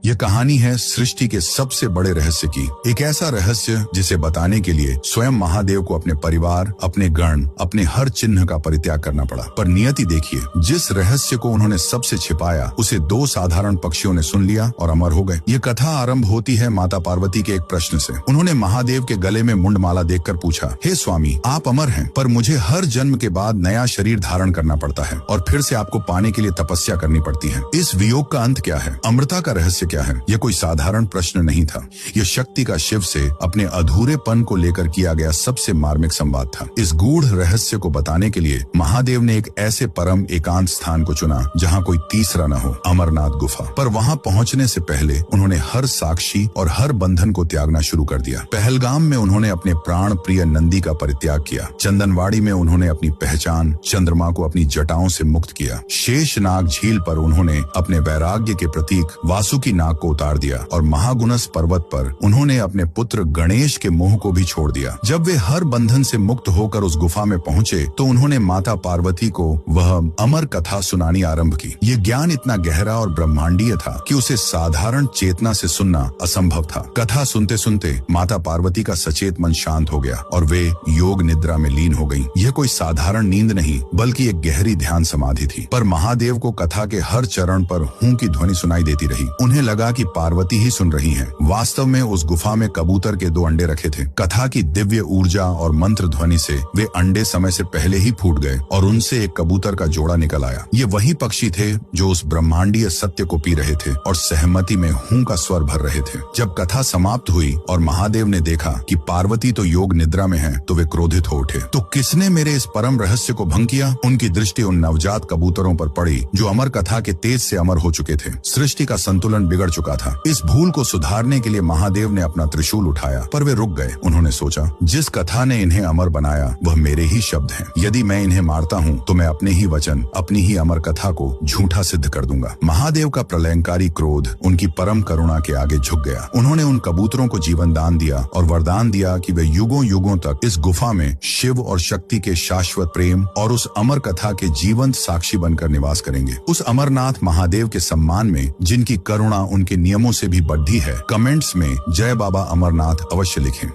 यह कहानी है सृष्टि के सबसे बड़े रहस्य की। एक ऐसा रहस्य जिसे बताने के लिए स्वयं महादेव को अपने परिवार, अपने गण, अपने हर चिन्ह का परित्याग करना पड़ा। पर नियति देखिए, जिस रहस्य को उन्होंने सबसे छिपाया उसे दो साधारण पक्षियों ने सुन लिया और अमर हो गए। ये कथा आरंभ होती है माता पार्वती के एक प्रश्न से। उन्होंने महादेव के गले में मुंडमाला देखकर पूछा, हे स्वामी, आप अमर हैं, पर मुझे हर जन्म के बाद नया शरीर धारण करना पड़ता है और फिर से आपको पाने के लिए तपस्या करनी पड़ती है। इस वियोग का अंत क्या है? अमृता का रहस्य क्या है? यह कोई साधारण प्रश्न नहीं था। यह शक्ति का शिव से अपने अधूरेपन को लेकर किया गया सबसे मार्मिक संवाद था। इस गूढ़ रहस्य को बताने के लिए महादेव ने एक ऐसे परम एकांत स्थान को चुना जहां कोई तीसरा न हो, अमरनाथ गुफा। पर वहां पहुंचने से पहले उन्होंने हर साक्षी और हर बंधन को त्यागना शुरू कर दिया। पहलगाम में उन्होंने अपने प्राण प्रिय नंदी का परित्याग किया। चंदनवाड़ी में उन्होंने अपनी पहचान चंद्रमा को अपनी जटाओं से मुक्त किया। शेषनाग झील पर उन्होंने अपने वैराग्य के प्रतीक वासुकी नाग को उतार दिया और महागुणस पर्वत पर उन्होंने अपने पुत्र गणेश के मोह को भी छोड़ दिया। जब वे हर बंधन से मुक्त होकर उस गुफा में पहुंचे तो उन्होंने माता पार्वती को वह अमर कथा सुनानी आरंभ की। ये ज्ञान इतना गहरा और ब्रह्मांडीय था कि उसे साधारण चेतना से सुनना असंभव था। कथा सुनते सुनते माता पार्वती का सचेत मन शांत हो गया और वे योग निद्रा में लीन हो गईं। यह कोई साधारण नींद नहीं बल्कि एक गहरी ध्यान समाधि थी। पर महादेव को कथा के हर चरण पर हूं की ध्वनि सुनाई देती रही। उन्हें लगा कि पार्वती ही सुन रही हैं। वास्तव में उस गुफा में कबूतर के 2 अंडे रखे थे। कथा की दिव्य ऊर्जा और मंत्र ध्वनि से वे अंडे समय से पहले ही फूट गए और उनसे एक कबूतर का जोड़ा निकल आया। ये वही पक्षी थे जो उस ब्रह्मांडीय सत्य को पी रहे थे और सहमति में हूं का स्वर भर रहे थे। जब कथा समाप्त हुई और महादेव ने देखा कि पार्वती तो योग निद्रा में है तो वे क्रोधित हो उठे। तो किसने मेरे इस परम रहस्य को भंग किया? उनकी दृष्टि उन नवजात कबूतरों पर पड़ी जो अमर कथा के तेज से अमर हो चुके थे। सृष्टि का संतुलन बिगड़ चुका था। इस भूल को सुधारने के लिए महादेव ने अपना त्रिशूल उठाया, पर वे रुक गए। उन्होंने सोचा, जिस कथा ने इन्हें अमर बनाया वह मेरे ही शब्द हैं। यदि मैं इन्हें मारता हूँ तो मैं अपने ही वचन, अपनी ही अमर कथा को झूठा सिद्ध कर दूंगा। महादेव का प्रलयंकारी क्रोध उनकी परम करुणा के आगे झुक गया। उन्होंने उन कबूतरों को जीवन दान दिया और वरदान दिया कि वे युगों युगों तक इस गुफा में शिव और शक्ति के शाश्वत प्रेम और उस अमर कथा के जीवंत साक्षी बनकर निवास करेंगे। उस अमरनाथ महादेव के सम्मान में जिनकी करुणा उनके नियमों से भी बढ़ी है, कमेंट्स में जय बाबा अमरनाथ अवश्य लिखें।